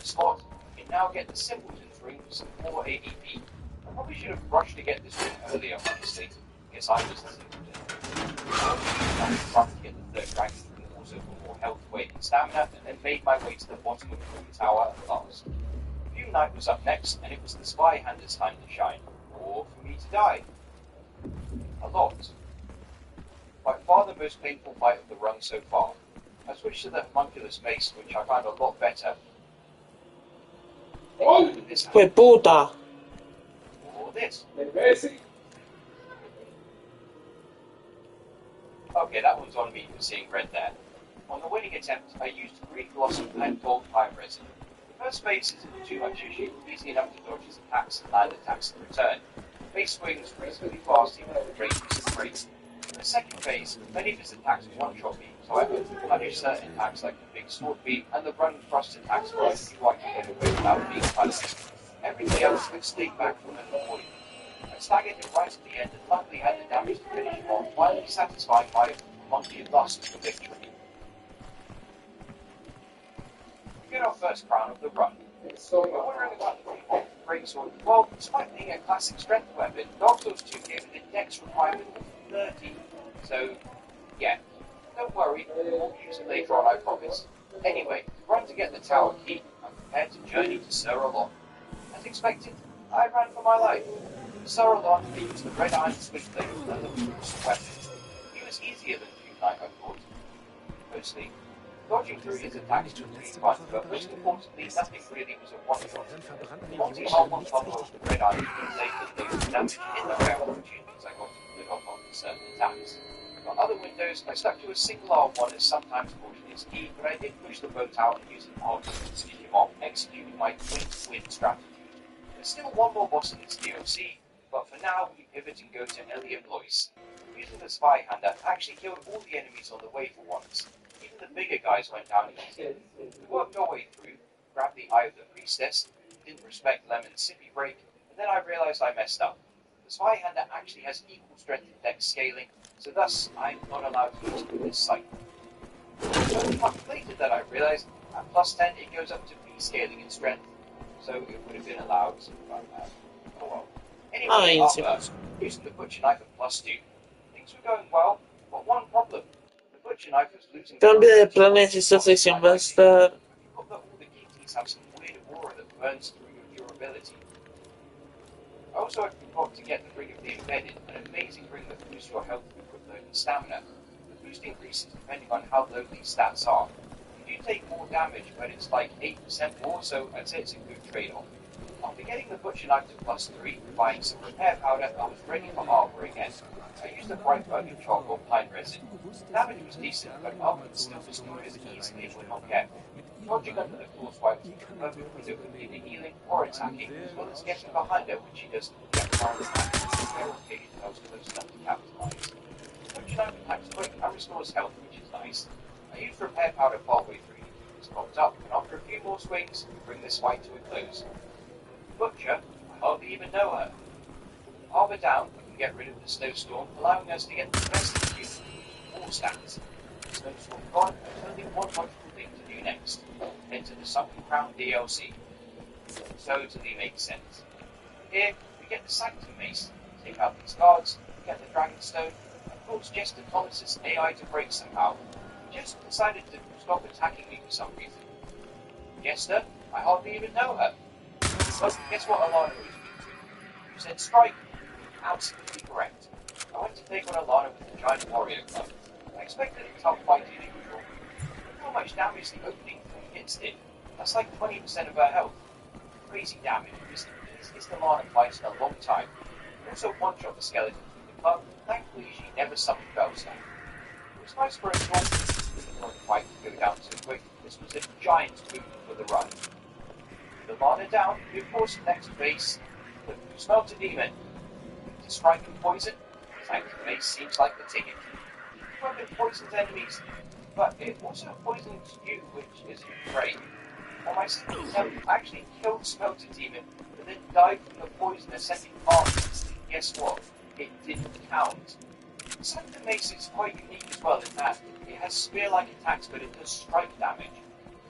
spot. You can now get the Simpleton's ring for some more ADP. I probably should have rushed to get this ring earlier, honestly. Guess I was the Simpleton. I was trying to get the third dragon ring also for more health, weight, and stamina, and then made my way to the bottom of the tower at last. Fume Knight was up next, and it was the Spy Hander's time to shine, or for me to die. A lot. By far the most painful fight of the run so far. I switched to the homunculus mace, which I found a lot better. Fue puta. Or this. Okay, that one's on me for seeing red there. On the winning attempt, I used green blossom and gold pine resin. The first phase isn't too much issue, easy enough to dodge his attacks and land attacks in return. Base swings reasonably fast even if the range isn't great. In the second phase, many of his attacks one-shot me, so I had to punish certain attacks like the big sword beat and the run thrust attacks where I knew I could get away without being punished. Everything else would stay back from an avoid. I staggered him right at the end and luckily had the damage to finish him off, finally satisfying my monkey lust for victory. We get our first crown of the run. We're wondering about the greatsword. Well, despite being a classic strength weapon, Dark Souls 2 gave it a dex requirement of 30. So, yeah, don't worry, we'll use it later on, I promise. Anyway, run to get the tower key. I'm prepared to journey to Sir Alon. As expected, I ran for my life. Sir Alon used the red iron switchblade and the bruised weapon. He was easier than Fume Knight, I thought. Mostly. Dodging through his attacks was really fun, but most importantly, nothing really was a one-shot. Multi-arm on top of the red iron blade that did damage in the rare opportunities I got to put off on certain attacks. On other windows, I stuck to a single arm one as sometimes caution is key, but I did push the boat out and use an arm to stick him off, executing my win-to-win strategy. There's still one more boss in this DLC, but for now we pivot and go to Elian Lois. Using the Spy Hander, I actually killed all the enemies on the way for once. Even the bigger guys went down easy. We worked our way through, grabbed the Eye of the Priestess, didn't respect Lemon's sippy break, and then I realized I messed up. The Spy Hander actually has equal strength and dex scaling, so thus I'm not allowed to use it in this cycle. It was only much later that I realized at plus 10 it goes up to B scaling in strength, so it would have been allowed, but oh well. Anyway, after using the butcher knife at plus 2, things were going well, but one problem. The butcher knife was losing. Cambio de planes y esta sección va a estar. All the kitties have some weird aura that burns through your durability. Also, I forgot to get the Ring of the Embedded, an amazing ring that boosts your health, equipment, and stamina. The boost increases depending on how low these stats are. You do take more damage, but it's like 8% more, so I'd say it's a good trade-off. After getting the butcher knife to plus 3, buying some repair powder, I was ready for armor again. I used a bright burning charcoal pine resin. The damage was decent, but armor still destroyed as easily if we're not careful. Dodging under the floor swipes is a perfect window for either healing or attacking, as well as getting behind her when she doesn't get around the back. Barricaded I was close enough to capitalize. The butcher knife attacks quick and restores health, which is nice. I used repair powder partway through. It's popped up, and after a few more swings, we bring this fight to a close. Butcher, I hardly even know her. Armor down, we can get rid of the snowstorm, allowing us to get the best of you with more stats. Snowstorm gone, there's only one logical thing to do next. Enter the Sunken Crown DLC. Totally makes sense. Here, we get the Sanctum Mace, take out these guards, get the Dragonstone, and force Jester Thomas's AI to break somehow. He just decided to stop attacking me for some reason. Jester, I hardly even know her. But guess what Alana was me to? You said strike. Absolutely correct. I went to take on Alana with the Giant Warrior Club. I expected a tough fight as usual. Look how much damage the opening 3 hits did. That's like 20% of her health. Crazy damage. This is the Alana fight in a long time. I also one-shot the skeleton through the club. Thankfully, she never summoned Bellstone. It was nice for a short fight to go down so quick. This was a giant boon for the run. The Lana down, we of course next phase. But you smelt a demon. To strike and poison, Sanctum Mace seems like the ticket. Weapon poisons enemies, but it also poisons you, which isn't great. On my second attempt, I actually killed Smelt a demon, but then died from the poison ascending past. Guess what? It didn't count. Sanctum Mace is quite unique as well in that it has spear-like attacks, but it does strike damage.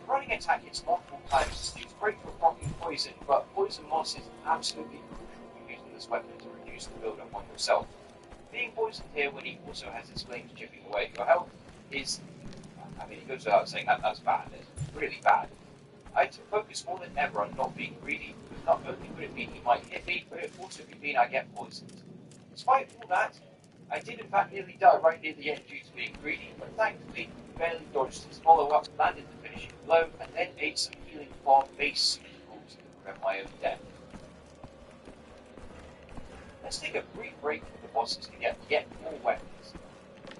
running attack hits multiple times. It's great for blocking poison, but poison moss is absolutely crucial for using this weapon to reduce the build-up on yourself. Being poisoned here when he also has his flames chipping away at your health is, I mean, it goes without saying that that's bad. It's really bad. I had to focus more than ever on not being greedy, because not only would it mean he might hit me, but it would also mean I get poisoned. Despite all that, I did in fact nearly die right near the end due to being greedy, but thankfully barely dodged his follow-up, landed the finishing blow, and then ate some healing farm base rules to prevent my own death. Let's take a brief break from the bosses to get yet more weapons.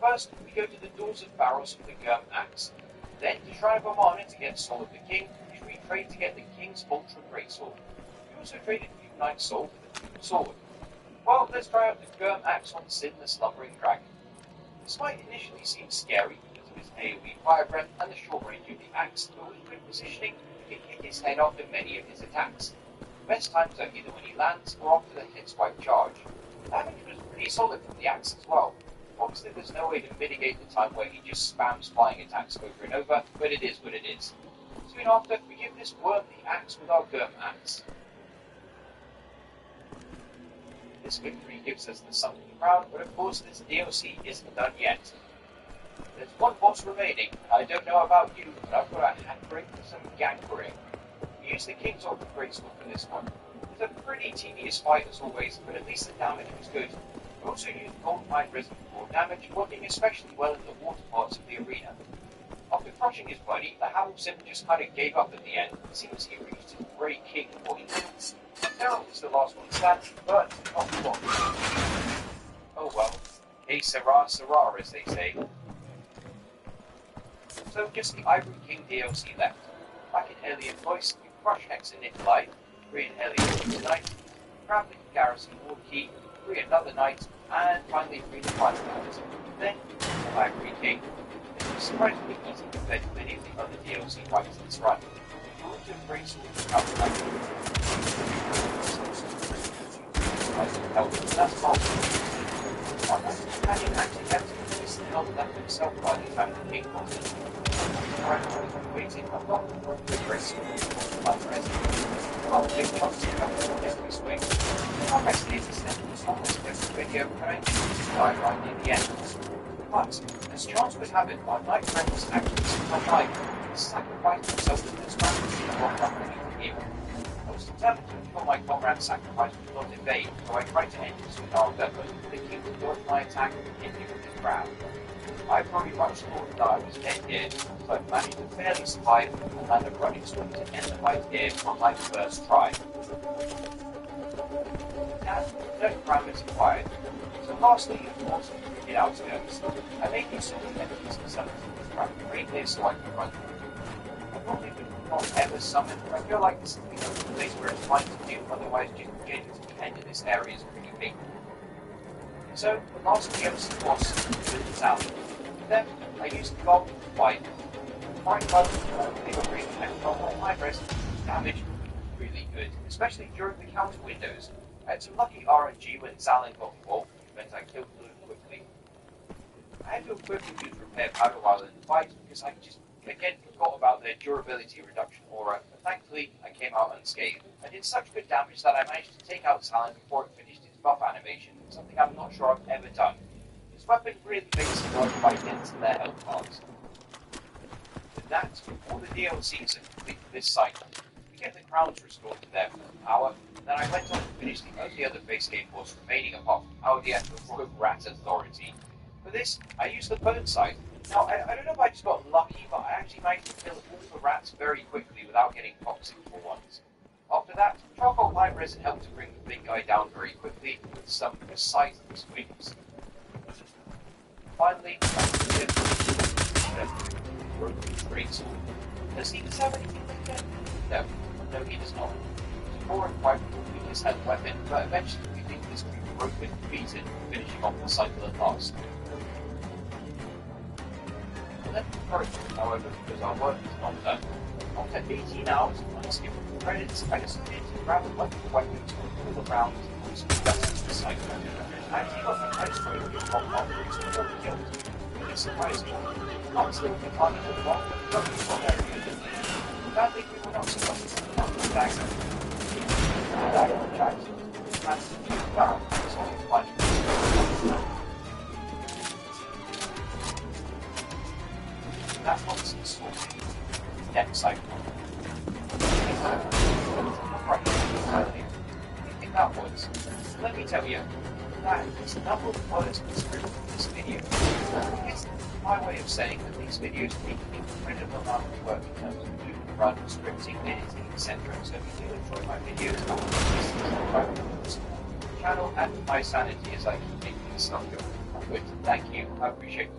First, we go to the Doors of Barrows for the Gurm Axe, then to Shrine of Amana to get Soul of the King, which we trade to get the King's Ultra Greatsword. We also traded Few Knight's Soul for the King's Sword. Well, let's try out the Gurm Axe on Sin the Slumbering Dragon. This might initially seem scary because of his AoE fire breath and the short range of the axe, but with good positioning, you can hit his head off in many of his attacks. The best times are either when he lands or after the hit swipe charge. Damage was pretty solid from the axe as well. Obviously there's no way to mitigate the time where he just spams flying attacks over and over, but it is what it is. Soon after, we give this worm the axe with our Gurm Axe. This victory gives us the Sunken Crown, but of course this DLC isn't done yet. There's one boss remaining. I don't know about you, but I've got a hankering for some gankering. We use the King's Ultra Greatsword for this one. It's a pretty tedious fight as always, but at least the damage was good. We also used Gold Mine Resin for more damage, working especially well in the water parts of the arena. After crushing his buddy, the Howl Sim just kind of gave up at the end. It seems he reached his Grey King point. Daryl was the last one standing, but not long. Oh well. Hey Sarah, Sarah, as they say. So just the Ivory King DLC left. Back in Alien Voice, you crush Hex and Nikolai, free an Alien Knight, grab the Garrison Ward Key, free another Knight, and finally free the final Knight. Then, the Ivory King. It was surprisingly easy compared to many of the other DLC fights in this run. You also great swords to counter like that's all. Our next companion actually had to use the help left himself by the time the king was in. Waiting a lot for the great sword by the rest. While the big chunks of help every swing. Our best case is that it's not this quick video, but I didn't die right near the end. But, as chance would have it, my knight friend was actually super high. He sacrificed himself in this match to block up anything here. I was determined to ensure my comrade's sacrifice was not in vain, so I tried to end this with our weapon, thinking to dodge my attack and hit him with his grab. I very much thought that I was dead here, so I managed to barely survive and land a running swing to end the fight here on my first try. Now, no parameters acquired. So lastly, of course, in outskirts, I made use of the enemies and summons to try to create this so I can run through. I probably would not ever summon, but I feel like this is the only place where it's fine to do, otherwise just getting to the end of this area is pretty big. So, the last DLC boss is out. Then, I used the gold to fight. Fight big range and on my rest, damage really good, especially during the counter windows. I had some lucky RNG when Zalin got involved, which meant I killed Blue quickly. I had to equipment use repair powder while in the fight because I just again forgot about their durability reduction aura, but thankfully I came out unscathed. I did such good damage that I managed to take out Zalin before it finished its buff animation, something I'm not sure I've ever done. This weapon really makes the world fight into their health bars. With that, all the DLCs are complete for this cycle. We get the crowns restored to their full power, and then I went on to finish the only other base game boss remaining apart from Audia the Rogue Rat Authority. For this, I used the Burnside. Now, I don't know if I just got lucky, but I actually managed to kill all the rats very quickly without getting toxic for once. After that, Charcoal Light Resin helped to bring the big guy down very quickly with some precise swings. Finally, broken traits. Does he have anything like that? No, he does not. More and quite we just had a weapon, but eventually we think this can be broken, beaten, finishing off the cycle at last. Let me approach, however, because our work is not done. After 18 hours of unskippable credits, I decided to grab a bunch of weapons from all around and some dust to the cycle. I actually got the ice cream to pop up before we killed. Really surprising. Not still the time of the block, but not area. Sadly, we were not supposed to have the dagger. The dagger tracks. And the new barrel was only one. That was sorted. Next cycle. Right, finally. What do you think that was? Let me tell you, that is not what the words in the script of this video. It's my way of saying that these videos take an incredible amount of work in terms of doing the run, scripting, editing, etc. So if you do enjoy my videos, please subscribe to the channel and my sanity as I keep making this stuff go. But thank you, I appreciate it. To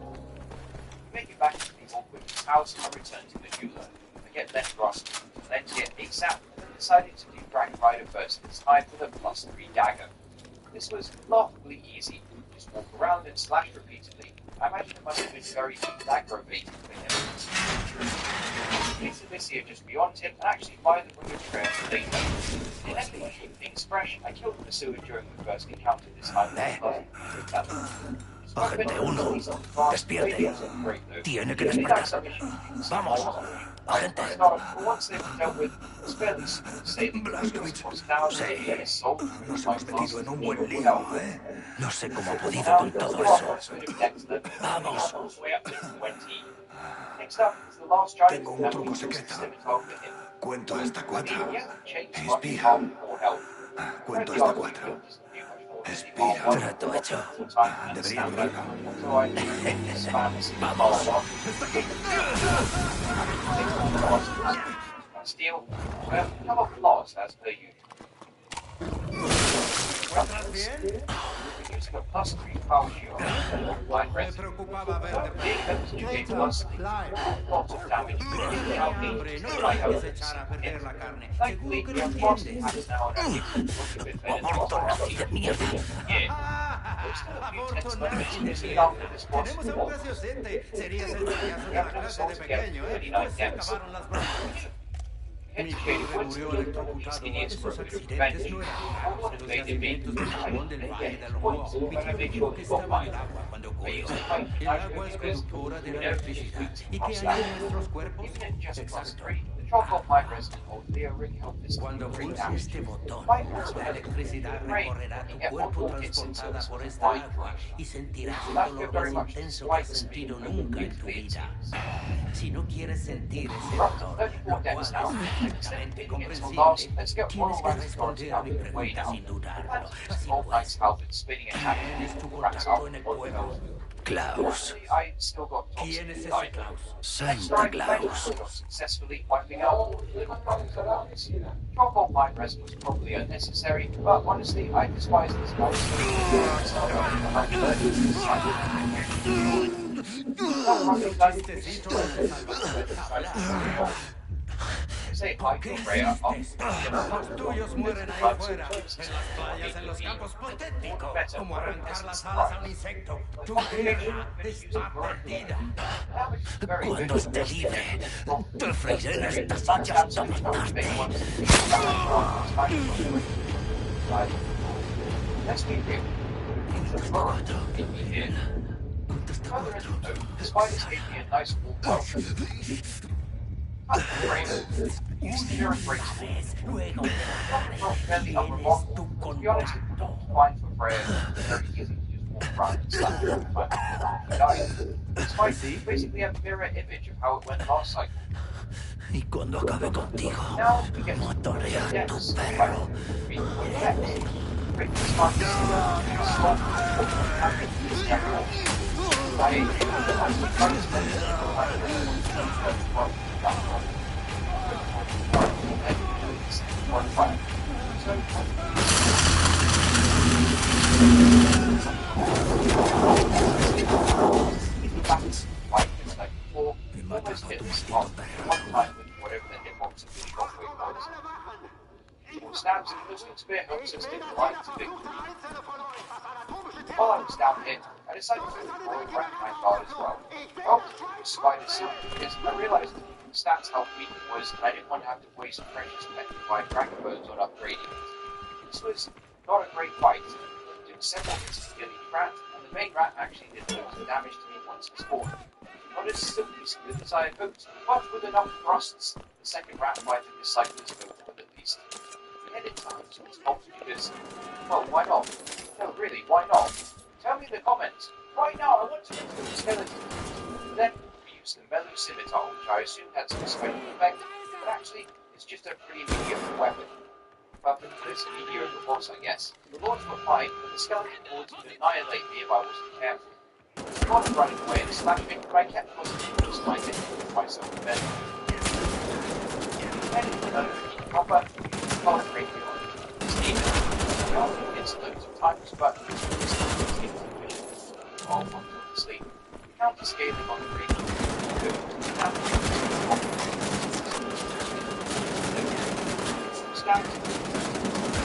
make it back to the Wolfestein's house, I return to Medulla. I get left Ross to Valencia ASAP, and then decided to do Dragon Rider first, this time with a +3 dagger. This was laughably easy. Just walk around and slash repeatedly. I imagine it must have been very aggravating for him. It's Alicia just beyond him, and actually by the Ring of Trail later. In any way, keep things fresh, I killed the sewer during the first encounter this time. Agente 1, despierte. Tiene que despertar. Vamos, agente. Sí, nos hemos metido en un buen lío, ¿eh? No sé cómo ha podido con todo eso. Vamos. Tengo un truco secreto. Cuento hasta 4. Inspira. Cuento hasta 4. Expira. Trato hecho. Debería lograrlo. Vamos. Steel, come up lost as per usual. Using a +3 power shield and line rest. Lots of damage. Thankfully, we have lost it now and looking a bit better. Aborto de mierda. Yeah. There's still a few tense moments in this after this boss. We have to assault together 39 deaths. Educated Woods killed these idiots for a bit of revenge. How motivated me? I points, but I made sure he got mine. I used to fight the knife because we never finished weeks of combat. Even at just +3, the drop off my resident old Leo really helped this Cuando bring pulse damage. este botón, My la electricidad recorrerá tu cuerpo transportada por esta agua y sentirás un dolor más intenso que has sentido nunca en tu vida. Si no quieres sentir ese dolor, lo cual es perfectamente comprensible, tienes que responder a mi pregunta sin dudarlo. Así pues, ¿tienes tu contacto en el pueblo? Klaus. ¿Quién es ese Klaus? Santa Claus. Successfully wiping out all the little brothers around us. Drop off my rest was probably unnecessary, but honestly, I despise this guy. Say hi to Freya. Los tuyos mueren ahí fuera, en las playas, en los campos patéticos, como arrancar las alas a un insecto. Tu guerra está perdida. Cuando esté libre, te freiré en estas sillas hasta matarte. Let's be real. Further into the note, the spiders gave me a nice warm welcome. Use the mirror breaks. Fairly unremarkable. To be honest, fine for Freya. Very easy to just walk around and slap her. But he died. Despite basically a mirror image of how it went last cycle. Y cuando acabe contigo, Now we get mataré a tu deaths. perro. Stabs and pistol spear helps us get right to victory. While I was down here, I decided to avoid ranking my guard as well. Well, despite this, because I realized that stats how weak it was, and I didn't want to have to waste precious petrified dragon bones on upgrading it. This was not a great fight. It took several hits to kill each rat, and the main rat actually did most damage to me once it spawned. not as silky smooth as I had hoped, but with enough thrusts, the second rat fight of this cycle is notable at least. The edit times was helped because, well, why not? No, really, why not? Tell me in the comments. Right now, I want to include skeletons. Then we used the mellow scimitar, which I assume had some special effect, but actually, it's just a pretty mediocre weapon. Weapon for this mediocre boss, I guess. The lords were fine, but the skeleton lords would annihilate me if I wasn't careful. I was running away and slashing, but I kept positive just like it to put myself to bed. Then in another copper, fast radio on it. Steven, it's loads of times, but it's all obviously. We can't escape them on the radio.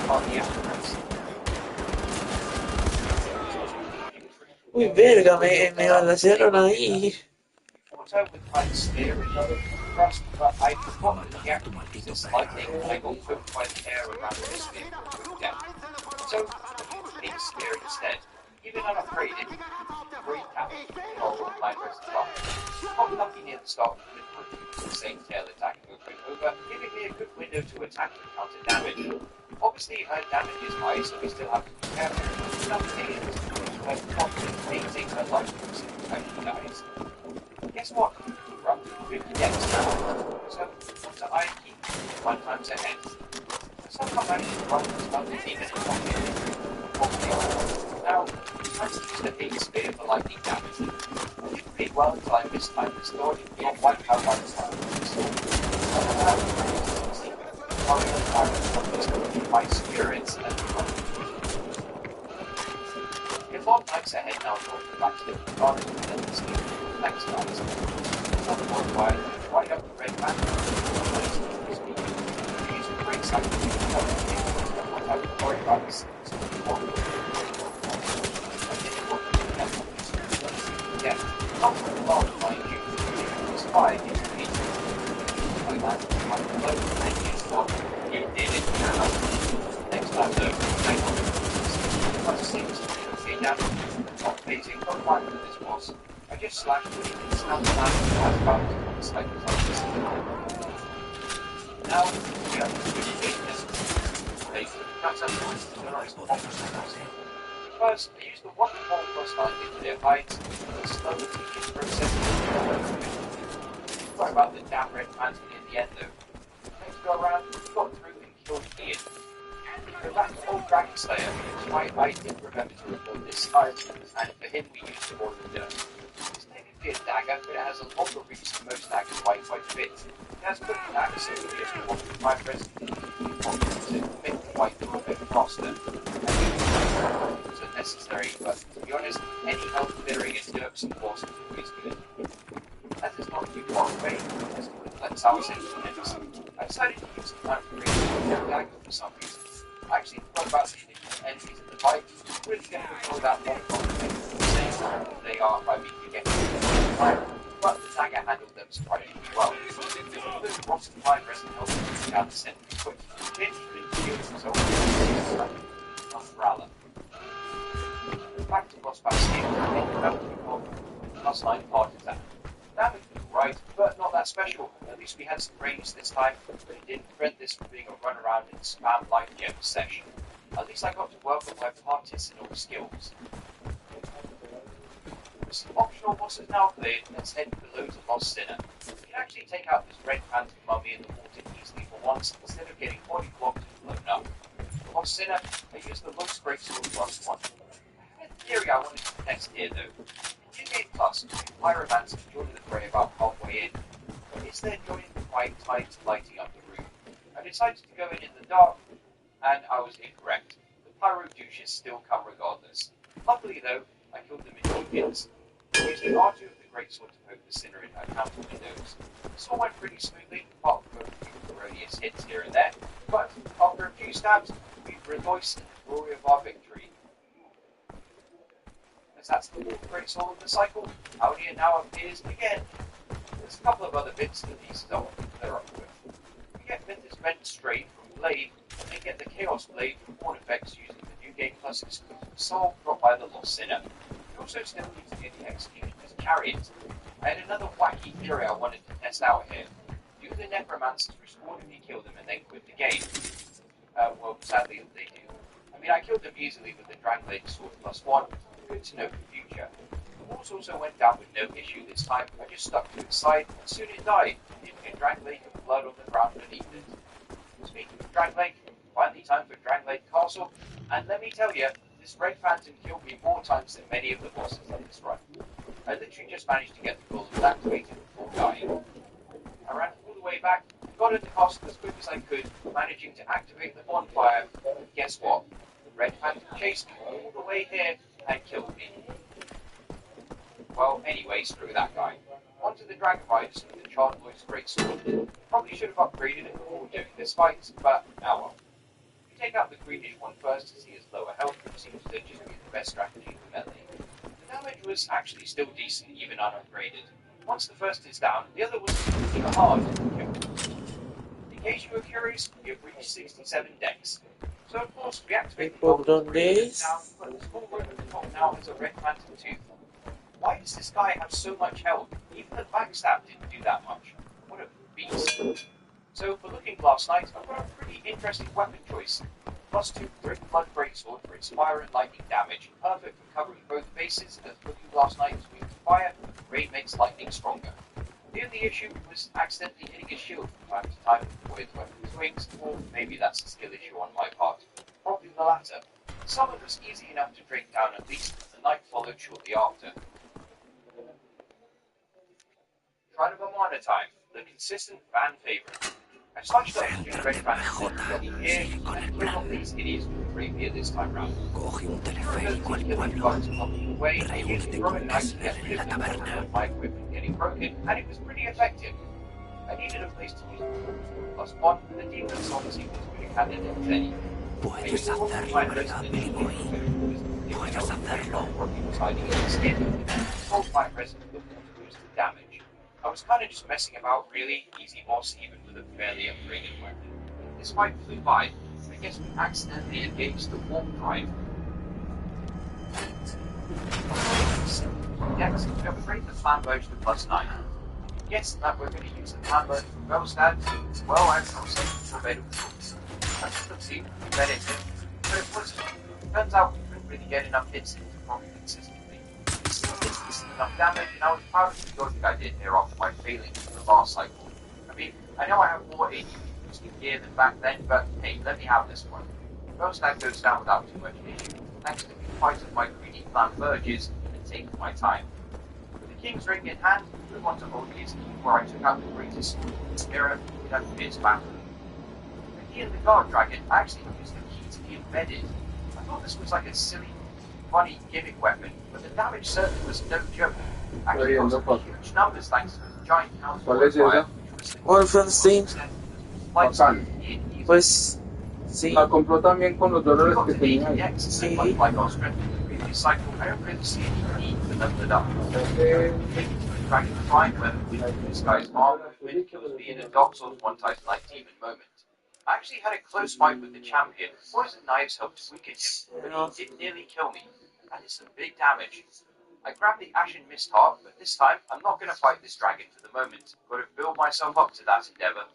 On the apparatus. Uy, verga, me balacearon ahí. Water with my spear and other thrust, but I forgot that the Tu maldito is perro. lightning and I got poked by the air around the spear with death. So, I used a spear instead. Even unafraid, it great damage all my rest as well. Got lucky near the start of the same tail attack over and over, giving me a good window to attack and counter damage. Obviously, her damage is high, so we still have to be careful. Nothing is amazing her life when she dies. Guess what? Roughly 50 decks now. So, what do I keep 1 times ahead? Somehow managed to run this about 15 minutes now, I used the big spear for lightning damage. I did pretty well until I mistimed this dodge and got wiped out by the time of the storm. My spirits and if on nights ahead now talking back to the garden and then the sleep. Thanks guys. Another one by right up the red man. Use a great cycle to help me what I would worry about this. Yeah, not for a long mind you. It's 5 in the meeting. I landed my load and used what you did it. Next time though, hang on. I seems to be down. Not amazing, but fine with this boss. I just slashed with it and snapped the knife and I found it on the cycle like this. Now, we have to do this. They cut up the nice opposite. First, I used the wonderful Wolfestein into their hides and slowly teaching process. Sorry about the damn red pants in the end though. Next go around, we got through and killed Ian. The old Dragon Slayer, which I did remember to record this time, and for him we used the Mortal Dirt. It's technically a dagger, but it has a longer reach than most daggers by quite a bit. It has good dagger, so we just want to try pressing to make the white a bit faster. Necessary, but to be honest, any health clearing and derps and force is good. That is not too far away, that's our sense. I decided to use the time to bring the dagger for some reason. I actually thought about the initial enemies in the fight, really going to control that one conflict, saying they are by me to get fire, but the dagger handled them surprisingly well. The Ross and Fire Rest helped me out the center quick, then he couldn't deal with himself umbrella. Back to boss battle here, last line part is that. Damage was right, but not that special. At least we had some range this time, but it didn't prevent this from being a run around and spam life gem session. At least I got to work on my partisanal skills. With some optional bosses now cleared, let's head below to Lost Sinner. You can actually take out this red phantom mummy in the water easily for once, instead of getting body blocked and blown up. For Lost Sinner, I used the Lux Break Sword plus 1. Theory I wanted to next here though. In Game Plus, Pyromancer joined the fray about halfway in, but is there joining the fight tied to lighting up the room? I decided to go in the dark, and I was incorrect. The pyro douches still come regardless. Luckily though, I killed them in 2 hits. Using R2 of the Greatsword to poke the sinner in her counter windows. This all went pretty smoothly, apart from a few erroneous hits here and there, but after a few stabs, we rejoiced in the glory of our victory. That's the water great soul of the cycle. Audio now appears again. There's a couple of other bits that these don't clear up with. We get Mythos Vent Straight from Blade, and then get the Chaos Blade from Horn Effects using the New Game Plus exclusive Soul brought by the Lost Sinner. We also still need to get the Executioner's Chariot. I had another wacky theory I wanted to test out here. Do the necromancers respawn if you kill them and then quit the game? Well, sadly they do. I mean, I killed them easily with the Dragonblade Sword +1. Good to know for future. The walls also went down with no issue this time. I just stuck to its side and soon it died, leaving a Dragonblade of blood on the ground beneath it. Speaking of Dragonblade, finally time for Dragonblade Castle, and let me tell you, this Red Phantom killed me more times than many of the bosses on this run. I literally just managed to get the golems activated before dying. I ran all the way back, got at the castle as quick as I could, managing to activate the bonfire, and guess what? The Red Phantom chased me all the way here and killed me. Well, anyway, screw that guy. On to the Dragon Riders with the Charred Boy's Greatsword. Probably should have upgraded it before doing this fight, but now well. We take out the greenish one first to see his lower health, which seems to just be the best strategy for melee. The damage was actually still decent, even unupgraded. Once the first is down, the other was even hard to kill. In case you were curious, we have reached 67 decks. So of course, we activate the down, but the small room at the top now has a Red Phantom tooth. Why does this guy have so much health? Even the backstab didn't do that much. What a beast. So for Looking Glass Knight, I've got a pretty interesting weapon choice. +2 Brick Blood Greatsword for its fire and lightning damage, perfect for covering both bases, as Looking Glass Knight is weak to fire, rain makes lightning stronger. The only issue was accidentally hitting his shield from time to time with the weapon's wings, or maybe that's a skill issue on my part. Probably the latter. The summon was easy enough to drink down at least, and the knight followed shortly after. Shrine of Amana time, the consistent fan favorite. I switched up to Red Phantom here and killed off these idiots with rapier this time round. Coge un teleférico al pueblo. Reúne en la taberna. My equipment getting broken, and it was pretty effective. I needed a place to use the +1, and the demon obviously was good a candidate as any. Puedes hacerlo, ¿verdad, Billy Boy? Puedes hacerlo. Hiding in the skin, told my resident to boost the damage. I was kind of just messing about, really. Easy boss, even with a fairly upgraded weapon. This fight flew by. I guess we accidentally engaged the warp drive. Next, we upgrade the Flamberge to +9. Guess that we're going to use the Flamberge from Wolfestein, well, as I was saying, for better results. As you can see, we read it in, but it was. Turns out we couldn't really get enough hits into properly consistently. Still did decent enough damage, and I was proud of the dodging I did here after my failing in the last cycle. I mean, I know I have more AD boosting gear than back then, but hey, let me have this one. Most that goes down without too much issue, thanks to me fighting my greedy Flamberges and taking my time. With the King's Ring in hand, we move on to Olgierd's Key, where I took out the greatest sword in the mirror in a fierce battle. The key in the Guard Dragon, I actually used the key to be embedded. I thought this was like a silly, funny gimmick weapon, but the damage certainly was no joke. Actually, caused huge numbers thanks to the giant counter fire, Wolfestein, pues sí, La compró también con los dólares que tenía ahí. sí. Like our strength in the previous cycle, I don't really see any need to level it up. Taking to the Dragon Prime weapon with this guy's arm movement kills me in a Dark Souls 1 Titan-like demon moment. I actually had a close fight with the champion. Poison knives helped weaken him, but he did nearly kill me. That is some big damage. I grabbed the Ashen Mist Heart, but this time I'm not going to fight this dragon for the moment. Got to build myself up to that endeavor.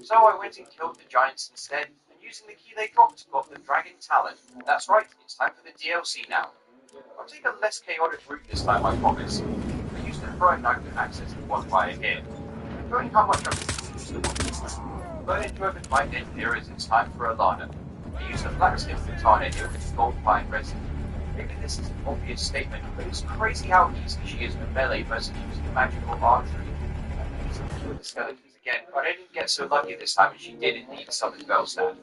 So I went and killed the giants instead, and using the key they dropped, got the Dragon Talon. That's right, it's time for the DLC now. I'll take a less chaotic route this time, I promise. I used the throwing knife to access the bonfire here. I'm showing how much I can use the bonfire. But enjoyment might end here as it's time for Alana. I used the blacksmith katana here with gold pine resin. Maybe this is an obvious statement, but it's crazy how easy she is with melee versus using magical archery. I'm using the skeletons again, but I didn't get so lucky this time as she did indeed summon Wolfestein.